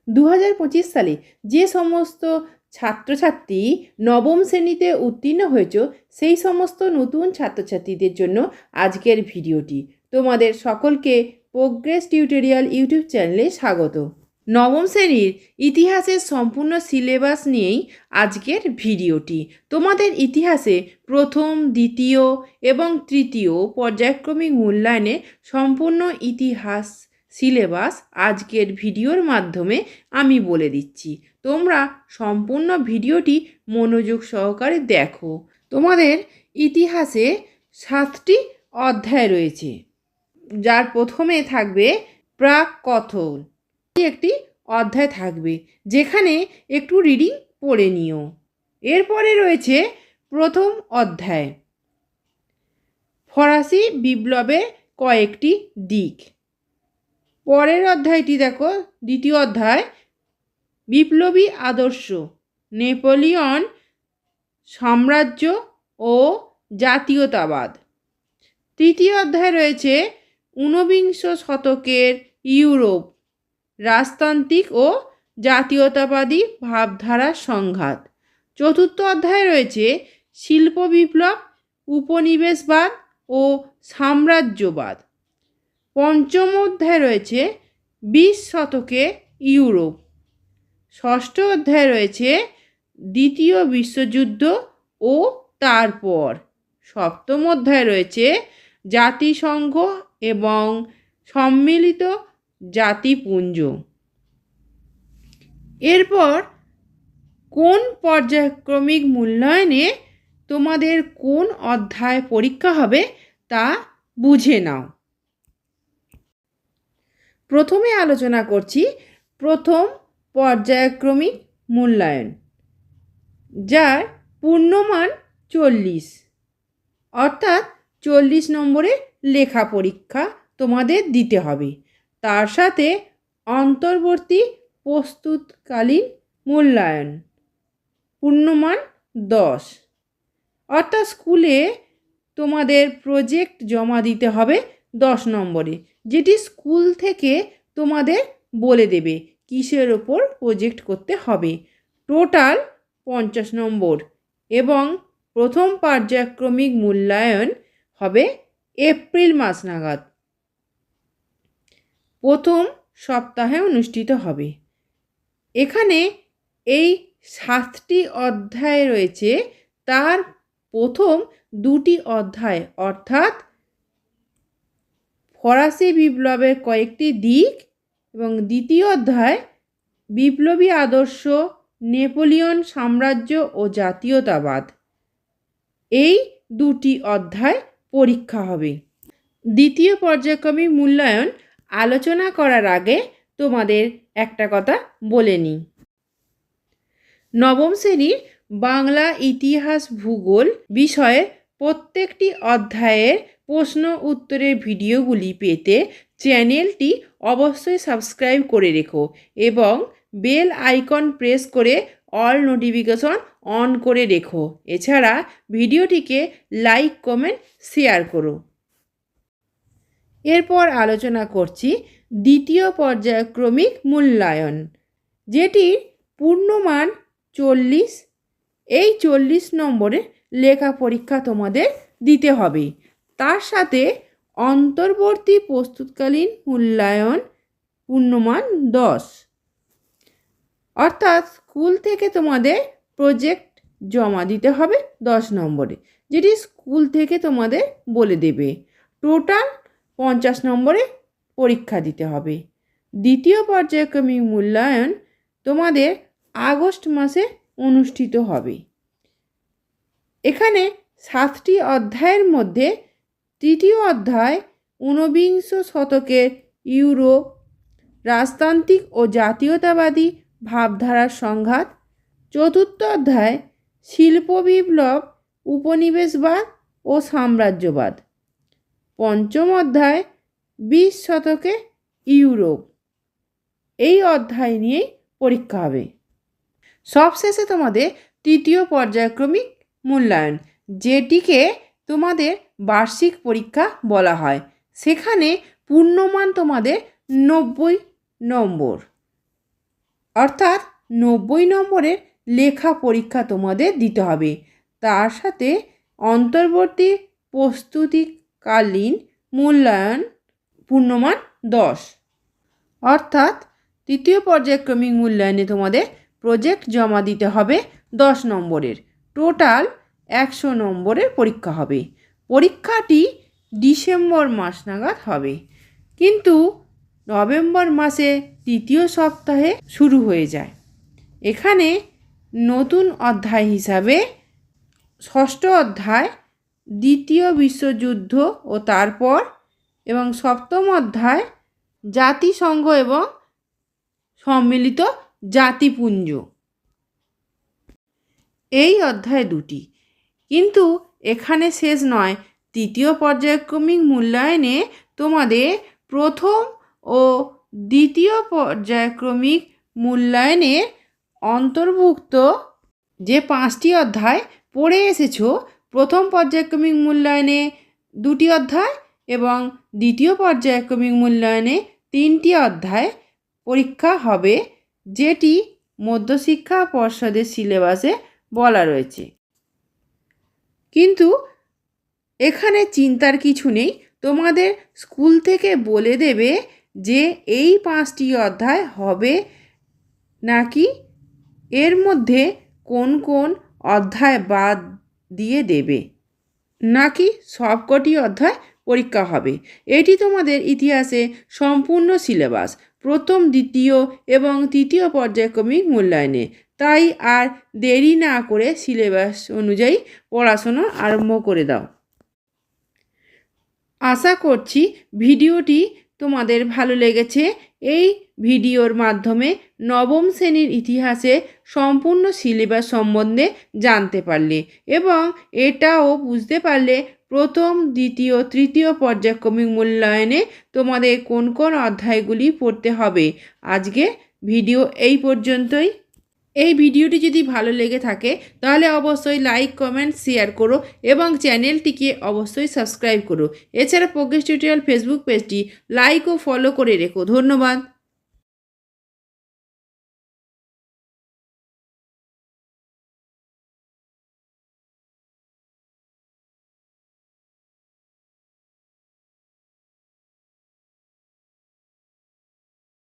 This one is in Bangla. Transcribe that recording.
2025 সালে যে সমস্ত ছাত্রছাত্রী নবম শ্রেণীতে উত্তীর্ণ হয়েছ সেই সমস্ত নতুন ছাত্রছাত্রীদের জন্য আজকের ভিডিওটি। তোমাদের সকলকে প্রোগ্রেস টিউটোরিয়াল ইউটিউব চ্যানেলে স্বাগত। নবম শ্রেণীর ইতিহাসের সম্পূর্ণ সিলেবাস নিয়েই আজকের ভিডিওটি। তোমাদের ইতিহাসে প্রথম, দ্বিতীয় এবং তৃতীয় পর্যায়ক্রমিক মূল্যায়নে সম্পূর্ণ ইতিহাস সিলেবাস আজকের ভিডিওর মাধ্যমে আমি বলে দিচ্ছি। তোমরা সম্পূর্ণ ভিডিওটি মনোযোগ সহকারে দেখো। তোমাদের ইতিহাসে 7টি অধ্যায় রয়েছে, যার প্রথমে থাকবে প্রাক কথন। একটি অধ্যায় থাকবে যেখানে একটু রিডিং পড়ে নিও। এরপরে রয়েছে প্রথম অধ্যায়, ফরাসি বিপ্লবের কয়েকটি দিক। পরের অধ্যায়টি দেখো, দ্বিতীয় অধ্যায়, বিপ্লবী আদর্শ, নেপোলিয়ন সাম্রাজ্য ও জাতীয়তাবাদ। তৃতীয় অধ্যায় রয়েছে ঊনবিংশ শতকের ইউরোপ, রাজতান্ত্রিক ও জাতীয়তাবাদী ভাবধারার সংঘাত। চতুর্থ অধ্যায়ে রয়েছে শিল্প বিপ্লব, উপনিবেশবাদ ও সাম্রাজ্যবাদ। পঞ্চম অধ্যায়ে রয়েছে 20 শতকে ইউরোপ। ষষ্ঠ অধ্যায়ে রয়েছে দ্বিতীয় বিশ্বযুদ্ধ ও তারপর। সপ্তম অধ্যায়ে রয়েছে জাতিসংঘ এবং সম্মিলিত জাতিপুঞ্জ। এরপর কোন পর্যায়ক্রমিক মূল্যায়নে তোমাদের কোন অধ্যায় পরীক্ষা হবে তা বুঝে নাও। প্রথমে আলোচনা করছি প্রথম পর্যায়ক্রমিক মূল্যায়ন, যার পূর্ণমান 40, অর্থাৎ 40 নম্বরের লেখা পরীক্ষা তোমাদের দিতে হবে। তার সাথে অন্তর্বর্তী প্রস্তুতকালীন মূল্যায়ন পূর্ণমান 10, অর্থাৎ স্কুলে তোমাদের প্রজেক্ট জমা দিতে হবে 10 নম্বরে, যেটি স্কুল থেকে তোমাদের বলে দেবে কিসের ওপর প্রজেক্ট করতে হবে। টোটাল 50 নম্বর এবং প্রথম পর্যায়ক্রমিক মূল্যায়ন হবে এপ্রিল মাস নাগাদ, প্রথম সপ্তাহে অনুষ্ঠিত হবে। এখানে এই 7টি অধ্যায় রয়েছে, তার প্রথম 2টি অধ্যায় অর্থাৎ ফরাসি বিপ্লবের কয়েকটি দিক এবং দ্বিতীয় অধ্যায় বিপ্লবী আদর্শ, নেপোলিয়ন সাম্রাজ্য ও জাতীয়তাবাদ, এই 2টি অধ্যায় পরীক্ষা হবে। দ্বিতীয় পর্যায়ক্রমিক মূল্যায়ন আলোচনা করার আগে তোমাদের একটা কথা বলে নিই। নবম শ্রেণীর বাংলা, ইতিহাস, ভূগোল বিষয়ের প্রত্যেকটি অধ্যায়ের প্রশ্ন উত্তরের ভিডিওগুলি পেতে চ্যানেলটি অবশ্যই সাবস্ক্রাইব করে রেখো এবং বেল আইকন প্রেস করে অল নোটিফিকেশন অন করে রেখো। এছাড়া ভিডিওটিকে লাইক, কমেন্ট, শেয়ার করো। এরপর আলোচনা করছি দ্বিতীয় পর্যায়ক্রমিক মূল্যায়ন, যেটির পূর্ণমান 40। এই 40 নম্বরের লেখা পরীক্ষা তোমাদের দিতে হবে। তার সাথে অন্তর্বর্তী প্রস্তুতকালীন মূল্যায়ন পূর্ণমান 10, অর্থাৎ স্কুল থেকে তোমাদের প্রজেক্ট জমা দিতে হবে 10 নম্বরে, যেটি স্কুল থেকে তোমাদের বলে দেবে। টোটাল 50 নম্বরে পরীক্ষা দিতে হবে। দ্বিতীয় পর্যায়ক্রমিক মূল্যায়ন তোমাদের আগস্ট মাসে অনুষ্ঠিত হবে। এখানে 7টি অধ্যায়ের মধ্যে তৃতীয় অধ্যায় ঊনবিংশ শতকের ইউরোপ, রাজতান্ত্রিক ও জাতীয়তাবাদী ভাবধারার সংঘাত। চতুর্থ অধ্যায় শিল্প বিপ্লব, উপনিবেশবাদ ও সাম্রাজ্যবাদ। পঞ্চম অধ্যায় 20 শতকে ইউরোপ। এই অধ্যায় নিয়েই পরীক্ষা হবে। সবশেষে তোমাদের তৃতীয় পর্যায়ক্রমিক মূল্যায়ন, যেটিকে তোমাদের বার্ষিক পরীক্ষা বলা হয়। সেখানে পূর্ণমান তোমাদের 90 নম্বর। অর্থাৎ 90 নম্বরের লেখা পরীক্ষা তোমাদের দিতে হবে। তার সাথে অন্তর্বর্তী প্রস্তুতিকালীন মূল্যায়ন পূর্ণমান 10। অর্থাৎ তৃতীয় পর্যায়ক্রমিক মূল্যায়নে তোমাদের প্রজেক্ট জমা দিতে হবে 10 নম্বরের। টোটাল 100 নম্বরের পরীক্ষা হবে। পরীক্ষাটি ডিসেম্বর মাস নাগাদ হবে, কিন্তু নভেম্বর মাসে তৃতীয় সপ্তাহে শুরু হয়ে যায়। এখানে নতুন অধ্যায় হিসাবে ষষ্ঠ অধ্যায় দ্বিতীয় বিশ্বযুদ্ধ ও তারপর এবং সপ্তম অধ্যায় জাতিসংঘ এবং সম্মিলিত জাতিপুঞ্জ, এই অধ্যায় দুটি। কিন্তু এখানে শেষ নয়, তৃতীয় পর্যায়ক্রমিক মূল্যায়নে তোমাদের প্রথম ও দ্বিতীয় পর্যায়ক্রমিক মূল্যায়নের অন্তর্ভুক্ত যে 5টি অধ্যায় পড়ে এসেছো, প্রথম পর্যায়ক্রমিক মূল্যায়নে 2টি অধ্যায় এবং দ্বিতীয় পর্যায়ক্রমিক মূল্যায়নে 3টি অধ্যায় পরীক্ষা হবে, যেটি মধ্যশিক্ষা পর্ষদের সিলেবাসে বলা রয়েছে। কিন্তু এখানে চিন্তার কিছু নেই, তোমাদের স্কুল থেকে বলে দেবে যে এই 5টি অধ্যায় হবে নাকি এর মধ্যে কোন কোন অধ্যায় বাদ দিয়ে দেবে, নাকি সবকটি অধ্যায় পরীক্ষা হবে। এটি তোমাদের ইতিহাসে সম্পূর্ণ সিলেবাস, প্রথম, দ্বিতীয় এবং তৃতীয় পর্যায়ক্রমিক মূল্যায়নে। তাই আর দেরি না করে সিলেবাস অনুযায়ী পড়াশোনা আরম্ভ করে দাও। আশা করছি ভিডিওটি তোমাদের ভালো লেগেছে। এই ভিডিওর মাধ্যমে নবম শ্রেণীর ইতিহাসে সম্পূর্ণ সিলেবাস সম্বন্ধে জানতে পারলে এবং এটাও বুঝতে পারলে প্রথম, দ্বিতীয়, তৃতীয় পর্যায়ক্রমিক মূল্যায়নে তোমাদের কোন কোন অধ্যায়গুলি পড়তে হবে। আজকে ভিডিও এই পর্যন্তই। এই ভিডিওটি যদি ভালো লেগে থাকে তাহলে অবশ্যই লাইক, কমেন্ট, শেয়ার করো এবং চ্যানেলটিকে অবশ্যই সাবস্ক্রাইব করো। এছাড়া প্রোগ্রেস টিউটোরিয়াল ফেসবুক পেজটি লাইক ও ফলো করে রেখো। ধন্যবাদ।